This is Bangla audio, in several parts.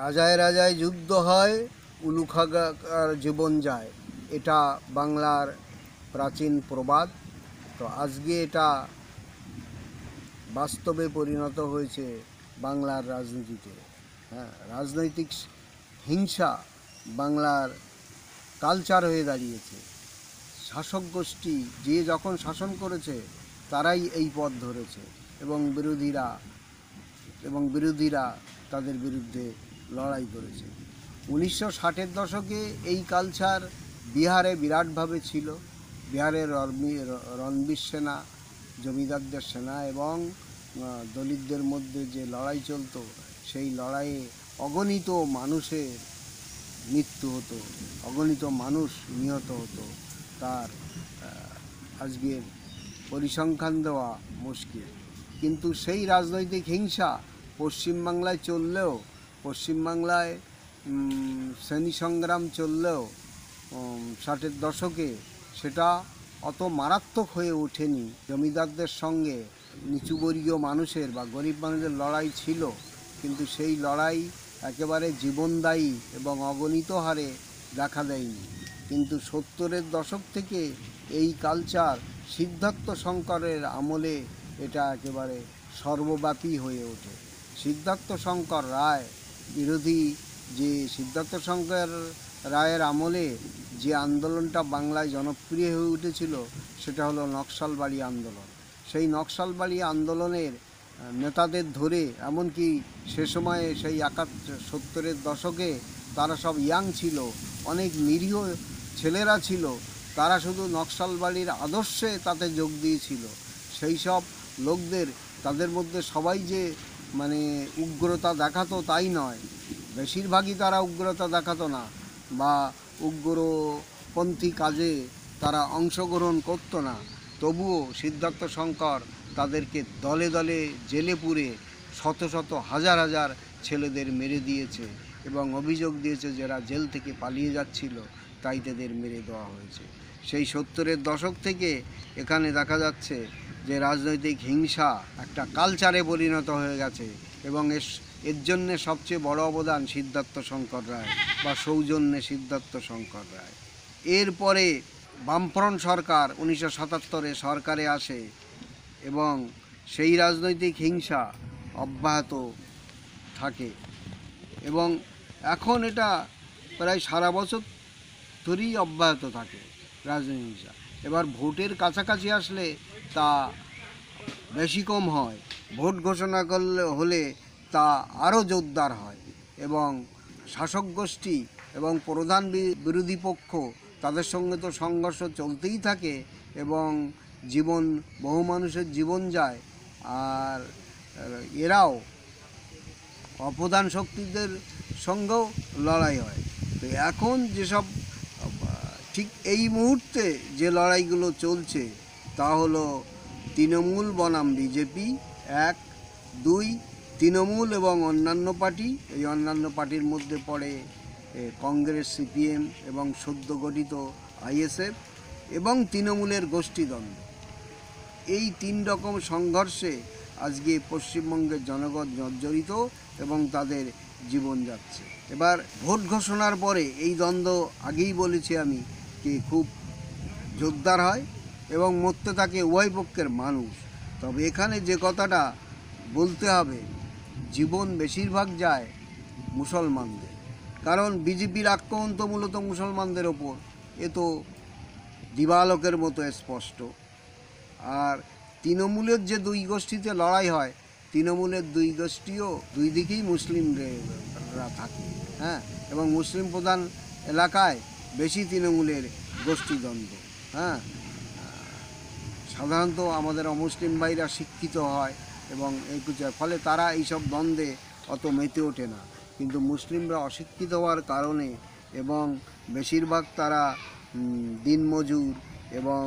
রাজায় রাজায় যুদ্ধ হয়, উলুখাগার জীবন যায়, এটা বাংলার প্রাচীন প্রবাদ। তো আজকে এটা বাস্তবে পরিণত হয়েছে বাংলার রাজনীতিতে। হ্যাঁ, রাজনৈতিক হিংসা বাংলার কালচার হয়ে দাঁড়িয়েছে। শাসক গোষ্ঠী যে যখন শাসন করেছে তারাই এই পথ ধরেছে এবং বিরোধীরা তাদের বিরুদ্ধে লড়াই করেছে। 1960-এর দশকে এই কালচার বিহারে বিরাটভাবে ছিল। বিহারের রণবীর সেনা, জমিদারদের সেনা এবং দলিতদের মধ্যে যে লড়াই চলতো, সেই লড়াইয়ে অগণিত মানুষের মৃত্যু হতো, অগণিত মানুষ নিহত হতো। তার আজকের পরিসংখ্যান দেওয়া মুশকিল। কিন্তু সেই রাজনৈতিক হিংসা পশ্চিমবাংলায় চললেও, পশ্চিমবাংলায় শ্রেণী সংগ্রাম চললেও 60-এর দশকে সেটা অত মারাত্মক হয়ে ওঠেনি। জমিদারদের সঙ্গে নিচুবর্গীয় মানুষের বা গরিব মানুষের লড়াই ছিল, কিন্তু সেই লড়াই একেবারে জীবনদায়ী এবং অগণিত হারে দেখা দেয়নি। কিন্তু 70-এর দশক থেকে এই কালচার সিদ্ধার্থ শঙ্করের আমলে এটা একেবারে সর্বব্যাপী হয়ে ওঠে। সিদ্ধার্থ শঙ্কর রায় বিরোধী যে সিদ্ধার্থ শঙ্কর রায়ের আমলে যে আন্দোলনটা বাংলায় জনপ্রিয় হয়ে উঠেছিল সেটা হলো নকশালবাড়ি আন্দোলন। সেই নকশালবাড়ি আন্দোলনের নেতাদের ধরে, এমনকি সে সময়ে সেই 70-এর দশকে তারা সব ইয়াং ছিল, অনেক নিরীহ ছেলেরা ছিল, তারা শুধু নকশালবাড়ির আদর্শে তাতে যোগ দিয়েছিল। সেই সব লোকদের, তাদের মধ্যে সবাই যে মানে উগ্রতা দেখাতো তাই নয়, বেশিরভাগই তারা উগ্রতা দেখাতো না বা উগ্রপন্থী কাজে তারা অংশগ্রহণ করতো না। তবুও সিদ্ধার্থ শঙ্কর তাদেরকে দলে দলে জেলে পুরে শত শত হাজার হাজার ছেলেদের মেরে দিয়েছে এবং অভিযোগ দিয়েছে যারা জেল থেকে পালিয়ে যাচ্ছিল তাই তাদের মেরে দেওয়া হয়েছে। সেই 70-এর দশক থেকে এখানে দেখা যাচ্ছে যে রাজনৈতিক হিংসা একটা কালচারে পরিণত হয়ে গেছে এবং এর জন্যে সবচেয়ে বড় অবদান সিদ্ধার্থ শঙ্কর রায় বা সৌজন্যে সিদ্ধার্থ শঙ্কর রায়। এরপরে বামফ্রন্ট সরকার 1977-এ সরকারে আসে এবং সেই রাজনৈতিক হিংসা অব্যাহত থাকে এবং এখন এটা প্রায় সারা বছর ধরেই অব্যাহত থাকে রাজনৈতিক হিংসা। এবার ভোটের কাছাকাছি আসলে তা বেশি কম হয়, ভোট ঘোষণা হলে তা আরও জোরদার হয় এবং শাসক গোষ্ঠী এবং প্রধান বিরোধী পক্ষ তাদের সঙ্গে তো সংঘর্ষ চলতেই থাকে এবং বহু মানুষের জীবন যায়, আর এরাও অপ্রধান শক্তিদের সঙ্গেও লড়াই হয়। তো এখন যেসব ঠিক এই মুহূর্তে যে লড়াইগুলো চলছে তা হলো তৃণমূল বনাম বিজেপি 1, 2, তৃণমূল এবং অন্যান্য পার্টি। এই অন্যান্য পার্টির মধ্যে পড়ে কংগ্রেস, সিপিএম এবং সদ্য গঠিত আইএসএফ এবং তৃণমূলের গোষ্ঠীদ্বন্দ্ব। এই 3 রকম সংঘর্ষে আজকে পশ্চিমবঙ্গের জনগণ জর্জরিত এবং তাদের জীবন যাচ্ছে। এবার ভোট ঘোষণার পরে এই দ্বন্দ্ব, আগেই বলেছি আমি, কি খুব জোরদার হয় এবং মরতে থাকে উভয় পক্ষের মানুষ। তবে এখানে যে কথাটা বলতে হবে, জীবন বেশিরভাগ যায় মুসলমানদের, কারণ বিজেপির আক্রমণ তো মূলত মুসলমানদের ওপর, এ তো দিবালোকের মতো স্পষ্ট। আর তৃণমূলের যে 2 গোষ্ঠীতে লড়াই হয়, তৃণমূলের 2 গোষ্ঠীও 2 দিকেই মুসলিমরা থাকে, হ্যাঁ, এবং মুসলিম প্রধান এলাকায় বেশি তৃণমূলের গোষ্ঠীদ্বন্দ্ব। হ্যাঁ, সাধারণত আমাদের অমুসলিম ভাইরা শিক্ষিত হয় এবং এই কিছুর ফলে তারা এইসব দ্বন্দ্বে অত মেতে ওঠে না, কিন্তু মুসলিমরা অশিক্ষিত হওয়ার কারণে এবং বেশিরভাগ তারা দিনমজুর এবং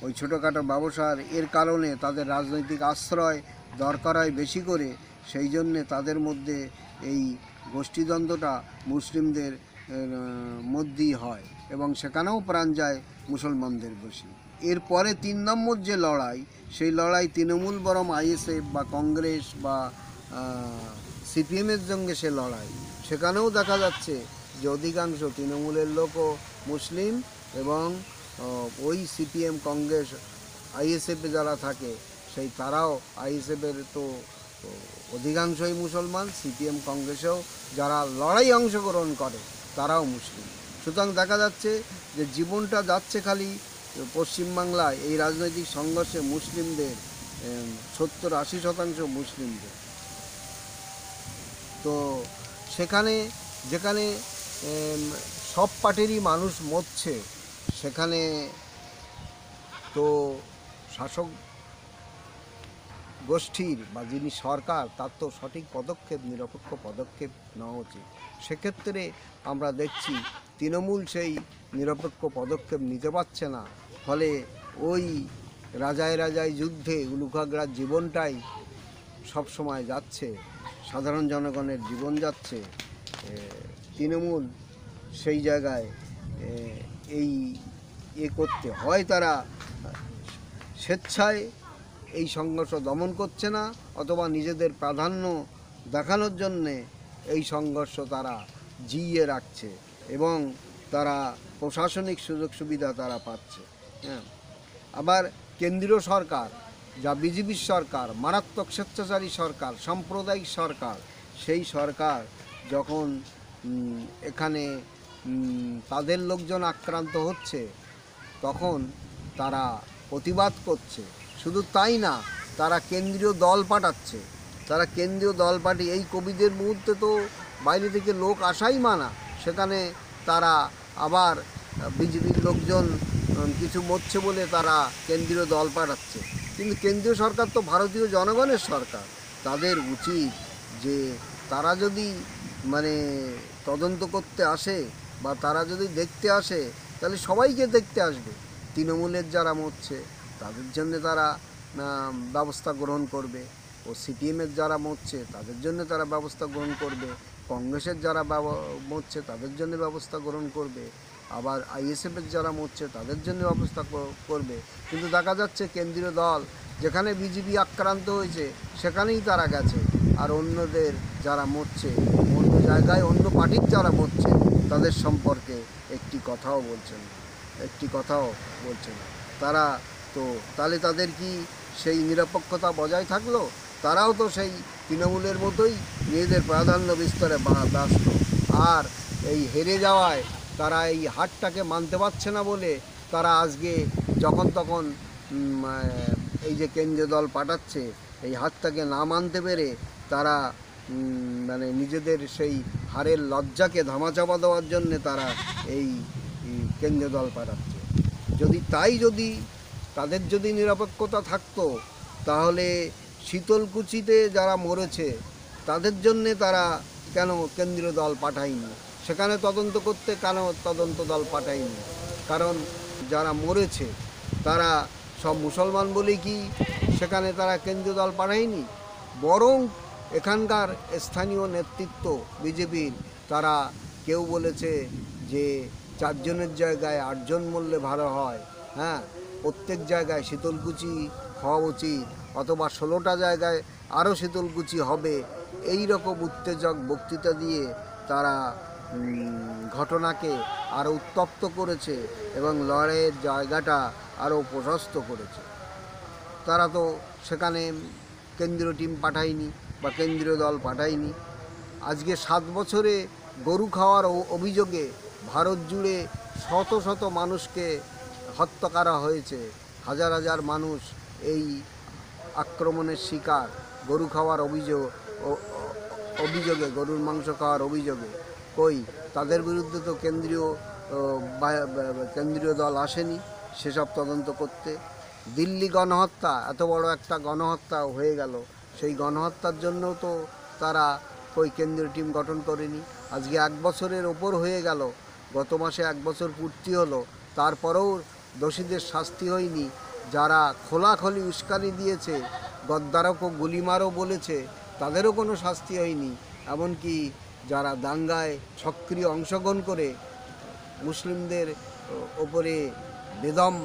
ওই ছোটোখাটো ব্যবসার এর কারণে তাদের রাজনৈতিক আশ্রয় দরকার হয় বেশি করে, সেই জন্যে তাদের মধ্যে এই গোষ্ঠীদ্বন্দ্বটা মুসলিমদের মধ্যেই হয় এবং সেখানেও প্রাণ যায় মুসলমানদের বেশি। এরপরে 3 নম্বর যে লড়াই, সেই লড়াই তৃণমূল বরং আইএসএফ বা কংগ্রেস বা সিপিএমের সঙ্গে সে লড়াই, সেখানেও দেখা যাচ্ছে যে অধিকাংশ তৃণমূলের লোকও মুসলিম এবং ওই সিপিএম, কংগ্রেস, আইএসএফে যারা থাকে সেই তারাও, আইএসএফের তো অধিকাংশই মুসলমান, সিপিএম কংগ্রেসেও যারা লড়াই অংশগ্রহণ করে তারাও মুসলিম। সুতরাং দেখা যাচ্ছে যে জীবনটা যাচ্ছে খালি পশ্চিমবাংলায় এই রাজনৈতিক সংঘর্ষে মুসলিমদের 70-80% মুসলিমদের। তো সেখানে যেখানে সব পার্টিরই মানুষ মরছে, সেখানে তো শাসক গোষ্ঠীর বা যিনি সরকার, তার তো সঠিক পদক্ষেপ, নিরপেক্ষ পদক্ষেপ নেওয়া উচিত। সেক্ষেত্রে আমরা দেখছি তৃণমূল সেই নিরপেক্ষ পদক্ষেপ নিতে পারছে না, ফলে ওই রাজায় রাজায় যুদ্ধে উলুখাগড়ার জীবনটাই সবসময় যাচ্ছে, সাধারণ জনগণের জীবন যাচ্ছে। তৃণমূল সেই জায়গায় এই করতে হয়, তারা স্বেচ্ছায় এই সংঘর্ষ দমন করছে না, অথবা নিজেদের প্রাধান্য দেখানোর জন্যে এই সংঘর্ষ তারা জিইয়ে রাখছে এবং তারা প্রশাসনিক সুযোগ সুবিধা তারা পাচ্ছে। হ্যাঁ, আবার কেন্দ্রীয় সরকার, যা বিজেপির সরকার, মারাত্মক স্বেচ্ছাচারী সরকার, সাম্প্রদায়িক সরকার, সেই সরকার যখন এখানে তাদের লোকজন আক্রান্ত হচ্ছে তখন তারা প্রতিবাদ করছে। শুধু তাই না, তারা কেন্দ্রীয় দল পাঠাচ্ছে, তারা কেন্দ্রীয় দল পাঠিয়ে এই কোভিডের মুহূর্তে তো বাইরে থেকে লোক আসাই মানা, সেখানে তারা আবার বিজেপির লোকজন কিছু মরছে বলে তারা কেন্দ্রীয় দল পাঠাচ্ছে। কিন্তু কেন্দ্রীয় সরকার তো ভারতীয় জনগণের সরকার, তাদের উচিত যে তারা যদি তদন্ত করতে আসে বা তারা যদি দেখতে আসে, তাহলে সবাইকে দেখতে আসবে। তৃণমূলের যারা মরছে তাদের জন্য তারা ব্যবস্থা গ্রহণ করবে, ও সিপিএমের যারা মরছে তাদের জন্য তারা ব্যবস্থা গ্রহণ করবে, কংগ্রেসের যারা মরছে তাদের জন্য ব্যবস্থা গ্রহণ করবে, আবার আইএসএফের যারা মরছে তাদের জন্য ব্যবস্থা করবে। কিন্তু দেখা যাচ্ছে কেন্দ্রীয় দল যেখানে বিজেপি আক্রান্ত হয়েছে সেখানেই তারা গেছে, আর অন্যদের যারা মরছে, অন্য জায়গায় অন্য পার্টির যারা মরছে তাদের সম্পর্কে একটি কথাও বলছে না। তারা তো তাহলে তাদের কি সেই নিরপেক্ষতা বজায় থাকলো? তারাও তো সেই তৃণমূলের মতোই নিজেদের প্রাধান্য বিস্তারে ব্যস্ত। আর এই হেরে যাওয়ায় তারা এই হারটাকে মানতে পারছে না বলে তারা আজকে যখন তখন এই যে কেন্দ্রীয় দল পাঠাচ্ছে, এই হারটাকে না মানতে পেরে তারা নিজেদের সেই হারের লজ্জাকে ধামাচাপা দেওয়ার জন্যে তারা এই কেন্দ্রীয় দল পাঠাচ্ছে। যদি তাদের যদি নিরপেক্ষতা থাকতো, তাহলে শীতলকুচিতে যারা মরেছে তাদের জন্যে তারা কেন কেন্দ্রীয় দল পাঠায়নি? সেখানে তদন্ত করতে কেন তদন্ত দল পাঠায়নি? কারণ যারা মরেছে তারা সব মুসলমান বলেই কি সেখানে তারা কেন্দ্রীয় দল পাঠায়নি? বরং এখানকার স্থানীয় নেতৃত্ব বিজেপির, তারা কেউ বলেছে যে 4 জনের জায়গায় 8 জন মরলে ভালো হয়, হ্যাঁ, প্রত্যেক জায়গায় শীতলকুচি হওয়া উচিত, অথবা 16টা জায়গায় আরও শীতলকুচি হবে। এই রকম উত্তেজক বক্তৃতা দিয়ে তারা ঘটনাকে আরও উত্তপ্ত করেছে এবং লড়াইয়ের জায়গাটা আরও প্রশস্ত করেছে। তারা তো সেখানে কেন্দ্রীয় টিম পাঠায়নি বা কেন্দ্রীয় দল পাঠায়নি। আজকে 7 বছরে গরু খাওয়ার অভিযোগে ভারত জুড়ে শত শত মানুষকে হত্যা করা হয়েছে, হাজার হাজার মানুষ এই আক্রমণের শিকার, গরু খাওয়ার অভিযোগে, গরুর মাংস খাওয়ার অভিযোগে। তাদের বিরুদ্ধে তো কেন্দ্রীয় দল আসেনি সেসব তদন্ত করতে। দিল্লি গণহত্যা, এত বড় একটা গণহত্যা হয়ে গেল, সেই গণহত্যার জন্যও তো তারা কেন্দ্রীয় টিম গঠন করেনি। আজকে 1 বছরের ওপর হয়ে গেল, গত মাসে 1 বছর পূর্তি হলো, তারপরেও দোষীদের শাস্তি হয়নি। যারা খোলাখুলি উস্কানি দিয়েছে, গদ্দারকও গুলিমারও বলেছে, তাদেরও কোনো শাস্তি হয়নি। এমনকি যারা দাঙ্গায় সক্রিয় অংশগ্রহণ করে মুসলিমদের ওপরে বেদম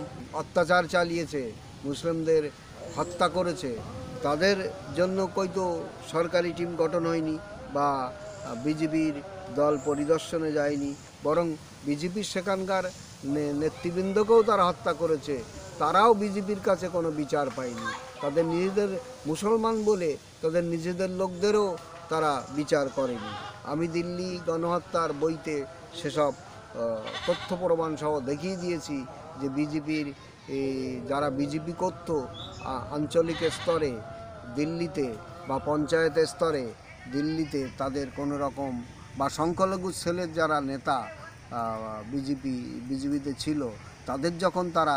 অত্যাচার চালিয়েছে, মুসলিমদের হত্যা করেছে, তাদের জন্য তো সরকারি টিম গঠন হয়নি বা বিজেপির দল পরিদর্শনে যায়নি, বরং বিজেপির সেখানকার নেতৃবৃন্দকেও তারা হত্যা করেছে। তারাও বিজেপির কাছে কোনো বিচার পায়নি। তাদের নিজেদের মুসলমান বলে তাদের নিজেদের লোকদেরও তারা বিচার করেনি। আমি দিল্লি গণহত্যার বইতে সেসব তথ্য প্রমাণ সহ দেখিয়ে দিয়েছি যে বিজেপির যারা বিজেপি করত আঞ্চলিক স্তরে দিল্লিতে বা পঞ্চায়েতের স্তরে দিল্লিতে, তাদের কোনো রকম বা সংখ্যালঘু ছেলের যারা নেতা বিজেপিতে ছিল, তাদের যখন তারা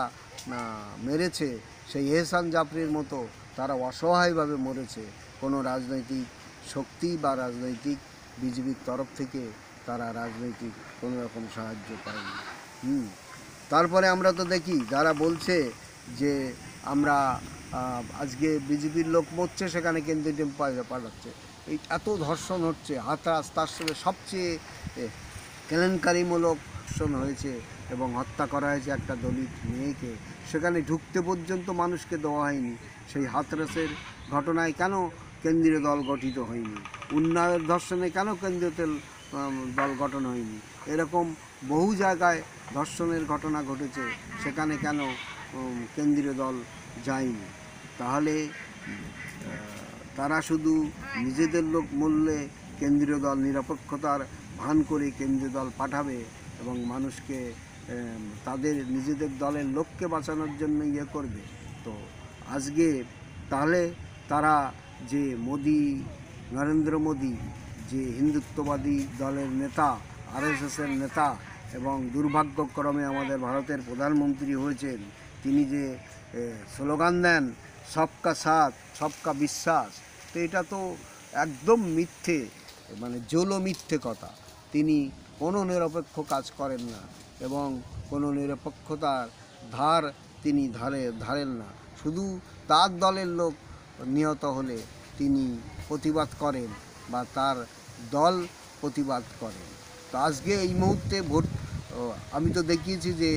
মেরেছে, সেই এহসান জাফরির মতো তারা অসহায়ভাবে মরেছে। কোনো রাজনৈতিক শক্তি বা রাজনৈতিক বিজেপির তরফ থেকে তারা রাজনৈতিক কোনো রকম সাহায্য পায়নি। তারপরে আমরা তো দেখি যারা বলছে যে আমরা আজকে বিজেপির লোক মরছে, সেখানে কেন্দ্রীয় টিম পাঠাচ্ছে। এই এত ধর্ষণ হচ্ছে, হাতরাস, তার সঙ্গে সবচেয়ে কেলেঙ্কারিমূলক ধর্ষণ হয়েছে এবং হত্যা করা হয়েছে একটা দলিত মেয়েকে। সেখানে ঢুকতে পর্যন্ত মানুষকে দেওয়া হয়নি। সেই হাতরাসের ঘটনায় কেন কেন্দ্রীয় দল গঠিত হয়নি? উন্নাওয়ের ধর্ষণে কেন কেন্দ্রীয় দল গঠন হয়নি? এরকম বহু জায়গায় ধর্ষণের ঘটনা ঘটেছে, সেখানে কেন কেন্দ্রীয় দল যায়নি? তাহলে তারা শুধু নিজেদের লোক মরলে কেন্দ্রীয় দল নিরপেক্ষতার ভান করে কেন্দ্রীয় দল পাঠাবে এবং মানুষকে তাদের নিজেদের দলের লোককে বাঁচানোর জন্য করবে। তো আজকে তাহলে তারা যে নরেন্দ্র মোদী যে হিন্দুত্ববাদী দলের নেতা, আরএসএসের নেতা এবং দুর্ভাগ্যক্রমে আমাদের ভারতের প্রধানমন্ত্রী হয়েছেন, তিনি যে স্লোগান দেন সবকা সাথ সবকা বিশ্বাস, তো এটা তো একদম মিথ্যে, মানে জোলো মিথ্যে কথা। তিনি কোনো নিরপেক্ষ কাজ করেন না এবং কোনো নিরপেক্ষতার ধার তিনি ধারেন না। শুধু তার দলের লোক নিহত হলে তিনি প্রতিবাদ করেন বা তার দল প্রতিবাদ করেন। তো আজকে এই মুহূর্তে আমি তো দেখিয়েছি যে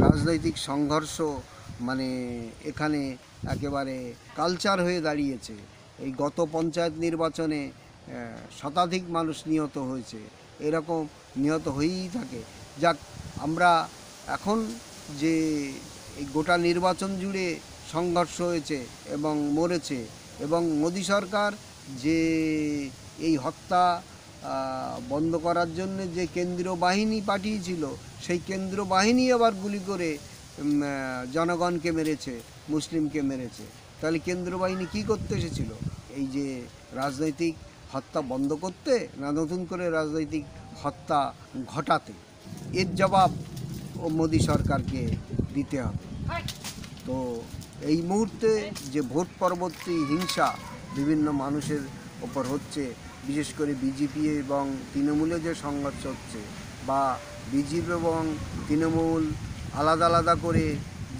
রাজনৈতিক সংঘর্ষ মানে এখানে একেবারে কালচার হয়ে দাঁড়িয়েছে। এই গত পঞ্চায়েত নির্বাচনে শতাধিক মানুষ নিহত হয়েছে, এরকম নিহত হয়েই থাকে। যাক, আমরা এখন যে এই গোটা নির্বাচন জুড়ে সংঘর্ষ হয়েছে এবং মরেছে, এবং মোদী সরকার যে এই হত্যা বন্ধ করার জন্য যে কেন্দ্রীয় বাহিনী পাঠিয়েছিল, সেই কেন্দ্রীয় বাহিনী আবার গুলি করে জনগণকে মেরেছে, মুসলিমকে মেরেছে। তাহলে কেন্দ্রীয় বাহিনী কী করতে এসেছিল? এই যে রাজনৈতিক হত্যা বন্ধ করতে, না নতুন করে রাজনৈতিক হত্যা ঘটাতে? এর জবাব মোদী সরকারকে দিতে হবে। তো এই মুহূর্তে যে ভোট পরবর্তী হিংসা বিভিন্ন মানুষের ওপর হচ্ছে, বিশেষ করে বিজেপি এবং তৃণমূলে যে সংঘর্ষ হচ্ছে, বা বিজেপি এবং তৃণমূল আলাদা আলাদা করে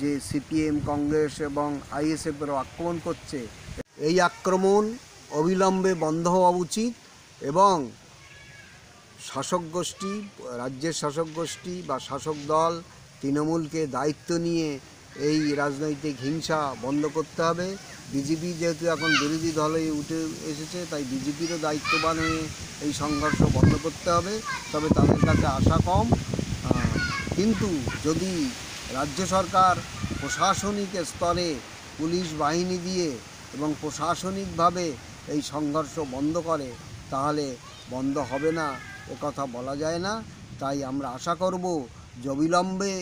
যে সিপিএম, কংগ্রেস এবং আইএসএফেরও আক্রমণ করছে, এই আক্রমণ অবিলম্বে বন্ধ হওয়া উচিত এবং শাসক গোষ্ঠী, রাজ্যের শাসক গোষ্ঠী বা শাসক দল তৃণমূলকে দায়িত্ব নিয়ে এই রাজনৈতিক হিংসা বন্ধ করতে হবে। বিজেপি যেহেতু এখন বিরোধী দল হয়ে উঠে এসেছে, তাই বিজেপিরও দায়িত্ববান হয়ে এই সংঘর্ষ বন্ধ করতে হবে। তবে তাদের কাছে আশা কম, কিন্তু যদি রাজ্য সরকার প্রশাসনিক স্তরে পুলিশ বাহিনী দিয়ে এবং প্রশাসনিকভাবে এই সংঘর্ষ বন্ধ করে, তাহলে বন্ধ হবে না কথা বলা যায় না। তাই আমরা আশা করব যে অবিলম্বে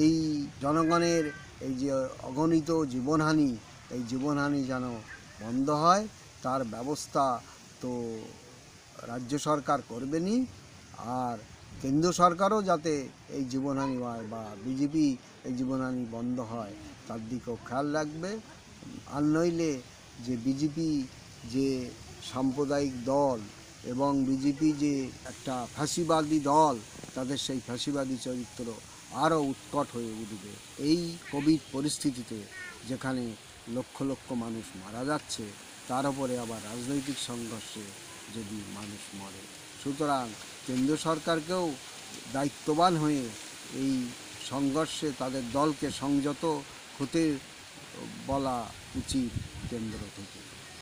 এই জনগণের এই যে অগণিত জীবনহানি, এই জীবনহানি যেন বন্ধ হয়, তার ব্যবস্থা তো রাজ্য সরকার করবেনই, আর কেন্দ্র সরকারও যাতে এই জীবনহানি হয় বা বিজেপি এই জীবনহানি বন্ধ হয় তার দিকেও খেয়াল রাখবে। আর নইলে যে বিজেপি যে সাম্প্রদায়িক দল এবং বিজেপি যে একটা ফ্যাসিবাদী দল, তাদের সেই ফ্যাসিবাদী চরিত্র আরও উৎকট হয়ে উঠবে এই কোভিড পরিস্থিতিতে, যেখানে লক্ষ লক্ষ মানুষ মারা যাচ্ছে, তার উপরে আবার রাজনৈতিক সংঘর্ষে যদি মানুষ মরে। সুতরাং কেন্দ্র সরকারকেও দায়িত্ববান হয়ে এই সংঘর্ষে তাদের দলকে সংযত হতে বলা উচিত কেন্দ্র থেকে।